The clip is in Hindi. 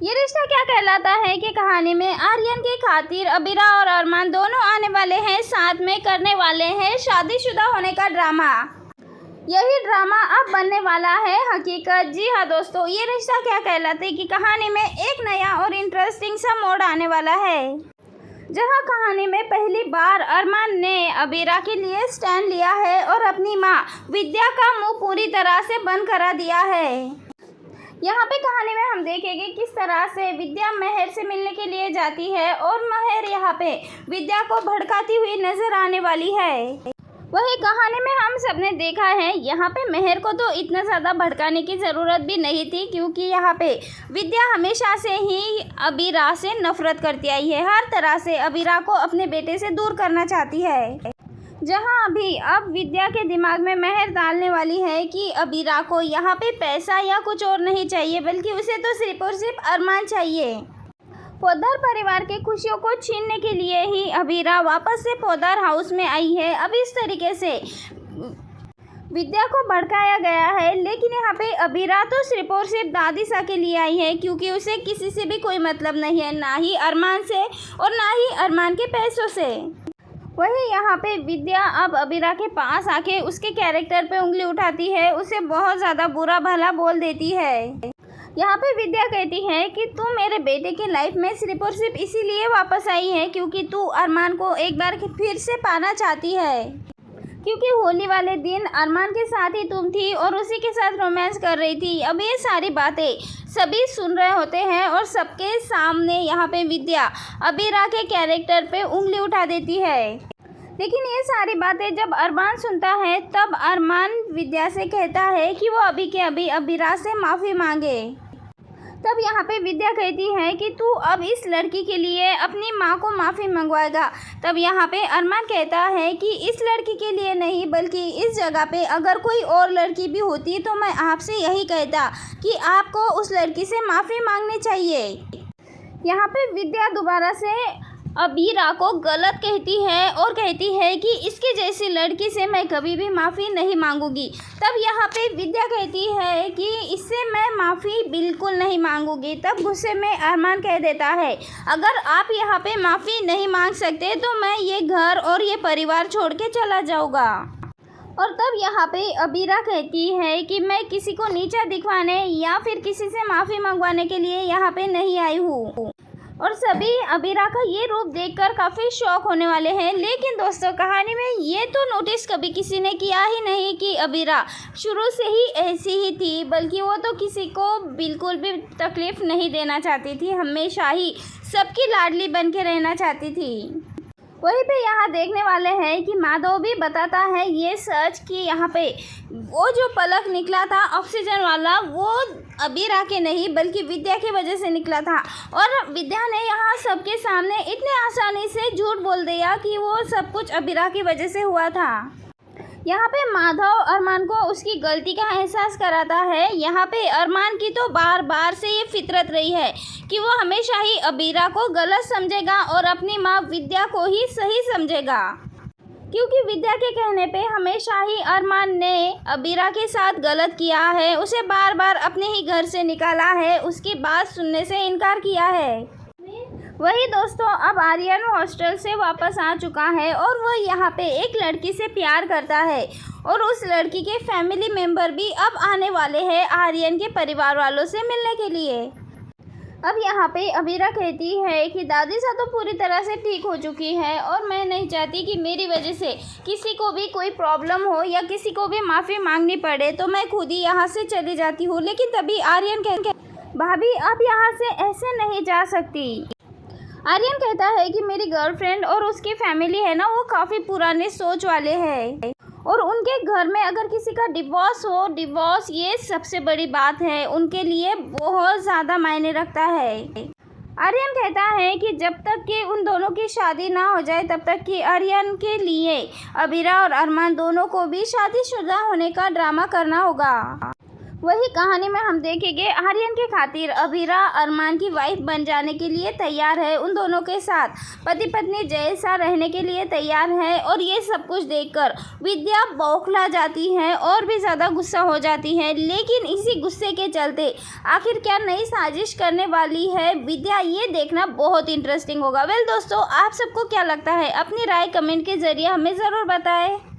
ये रिश्ता क्या कहलाता है कि कहानी में आर्यन की खातिर अबीरा और अरमान दोनों आने वाले हैं, साथ में करने वाले हैं शादीशुदा होने का ड्रामा। यही ड्रामा अब बनने वाला है हकीकत। जी हाँ दोस्तों, ये रिश्ता क्या कहलाता है कि कहानी में एक नया और इंटरेस्टिंग सा मोड़ आने वाला है, जहां कहानी में पहली बार अरमान ने अबीरा के लिए स्टैंड लिया है और अपनी मां विद्या का मुंह पूरी तरह से बंद करा दिया है। यहाँ पे कहानी में हम देखेंगे किस तरह से विद्या महर से मिलने के लिए जाती है और महर यहाँ पे विद्या को भड़काती हुई नजर आने वाली है। वही कहानी में हम सबने देखा है यहाँ पे महर को तो इतना ज़्यादा भड़काने की ज़रूरत भी नहीं थी, क्योंकि यहाँ पे विद्या हमेशा से ही अबीरा से नफरत करती आई है। हर तरह से अबीरा को अपने बेटे से दूर करना चाहती है। जहां अभी अब विद्या के दिमाग में महर डालने वाली है कि अबीरा को यहाँ पे पैसा या कुछ और नहीं चाहिए, बल्कि उसे तो सिर्फ और सिर्फ अरमान चाहिए। पोद्दार परिवार की खुशियों को छीनने के लिए ही अबीरा वापस से पोद्दार हाउस में आई है। अब इस तरीके से विद्या को भड़काया गया है, लेकिन यहाँ पे अबीरा तो सिर्फ और सिर्फ दादी सा के लिए आई है, क्योंकि उसे किसी से भी कोई मतलब नहीं है, ना ही अरमान से और ना ही अरमान के पैसों से। वही यहाँ पे विद्या अब अबीरा के पास आके उसके कैरेक्टर पे उंगली उठाती है, उसे बहुत ज़्यादा बुरा भला बोल देती है। यहाँ पे विद्या कहती है कि तू मेरे बेटे की लाइफ में सिर्फ और सिर्फ इसीलिए वापस आई है क्योंकि तू अरमान को एक बार फिर से पाना चाहती है, क्योंकि होली वाले दिन अरमान के साथ ही तुम थी और उसी के साथ रोमांस कर रही थी। अब ये सारी बातें सभी सुन रहे होते हैं और सबके सामने यहाँ पे विद्या अबीरा के कैरेक्टर पे उंगली उठा देती है। लेकिन ये सारी बातें जब अरमान सुनता है, तब अरमान विद्या से कहता है कि वो अभी के अभी अबीरा से माफ़ी मांगे। तब यहाँ पे विद्या कहती है कि तू अब इस लड़की के लिए अपनी माँ को माफ़ी मंगवाएगा। तब यहाँ पे अरमान कहता है कि इस लड़की के लिए नहीं, बल्कि इस जगह पे अगर कोई और लड़की भी होती तो मैं आपसे यही कहता कि आपको उस लड़की से माफ़ी मांगनी चाहिए। यहाँ पे विद्या दोबारा से अबीरा को गलत कहती है और कहती है कि इसके जैसी लड़की से मैं कभी भी माफ़ी नहीं मांगूंगी। तब यहाँ पे विद्या कहती है कि इससे मैं माफ़ी बिल्कुल नहीं मांगूंगी। तब गुस्से में अरमान कह देता है, अगर आप यहाँ पे माफ़ी नहीं मांग सकते तो मैं ये घर और ये परिवार छोड़ के चला जाऊँगा। और तब यहाँ पे अबीरा कहती है कि मैं किसी को नीचा दिखवाने या फिर किसी से माफ़ी मंगवाने के लिए यहाँ पे नहीं आई हूँ। और सभी अबीरा का ये रूप देखकर काफ़ी शौक होने वाले हैं। लेकिन दोस्तों, कहानी में ये तो नोटिस कभी किसी ने किया ही नहीं कि अबीरा शुरू से ही ऐसी ही थी, बल्कि वो तो किसी को बिल्कुल भी तकलीफ़ नहीं देना चाहती थी, हमेशा ही सबकी लाडली बन के रहना चाहती थी। वहीं पे यहाँ देखने वाले हैं कि माधव भी बताता है ये सच कि यहाँ पे वो जो पलक निकला था ऑक्सीजन वाला, वो अबीरा के नहीं बल्कि विद्या की वजह से निकला था। और विद्या ने यहाँ सबके सामने इतने आसानी से झूठ बोल दिया कि वो सब कुछ अबीरा की वजह से हुआ था। यहाँ पे माधव अरमान को उसकी गलती का एहसास कराता है। यहाँ पे अरमान की तो बार बार से ये फितरत रही है कि वो हमेशा ही अबीरा को गलत समझेगा और अपनी माँ विद्या को ही सही समझेगा, क्योंकि विद्या के कहने पे हमेशा ही अरमान ने अबीरा के साथ गलत किया है, उसे बार बार अपने ही घर से निकाला है, उसकी बात सुनने से इनकार किया है। वही दोस्तों, अब आर्यन हॉस्टल से वापस आ चुका है और वो यहाँ पे एक लड़की से प्यार करता है और उस लड़की के फैमिली मेम्बर भी अब आने वाले हैं आर्यन के परिवार वालों से मिलने के लिए। अब यहाँ पे अबीरा कहती है कि दादी सा तो पूरी तरह से ठीक हो चुकी है और मैं नहीं चाहती कि मेरी वजह से किसी को भी कोई प्रॉब्लम हो या किसी को भी माफ़ी मांगनी पड़े, तो मैं खुद ही यहाँ से चली जाती हूँ। लेकिन तभी आर्यन कहते, भाभी आप यहाँ से ऐसे नहीं जा सकती। आर्यन कहता है कि मेरी गर्लफ्रेंड और उसकी फैमिली है ना, वो काफ़ी पुराने सोच वाले हैं और उनके घर में अगर किसी का डिवोर्स हो, डिवोर्स ये सबसे बड़ी बात है, उनके लिए बहुत ज़्यादा मायने रखता है। आर्यन कहता है कि जब तक कि उन दोनों की शादी ना हो जाए तब तक कि आर्यन के लिए अबीरा और अरमान दोनों को भी शादीशुदा होने का ड्रामा करना होगा। वही कहानी में हम देखेंगे आर्यन के खातिर अबीरा अरमान की वाइफ बन जाने के लिए तैयार है, उन दोनों के साथ पति पत्नी जैसा रहने के लिए तैयार है। और ये सब कुछ देखकर विद्या बौखला जाती है और भी ज़्यादा गुस्सा हो जाती है। लेकिन इसी गुस्से के चलते आखिर क्या नई साजिश करने वाली है विद्या, ये देखना बहुत इंटरेस्टिंग होगा। वेल दोस्तों, आप सबको क्या लगता है? अपनी राय कमेंट के ज़रिए हमें ज़रूर बताएं।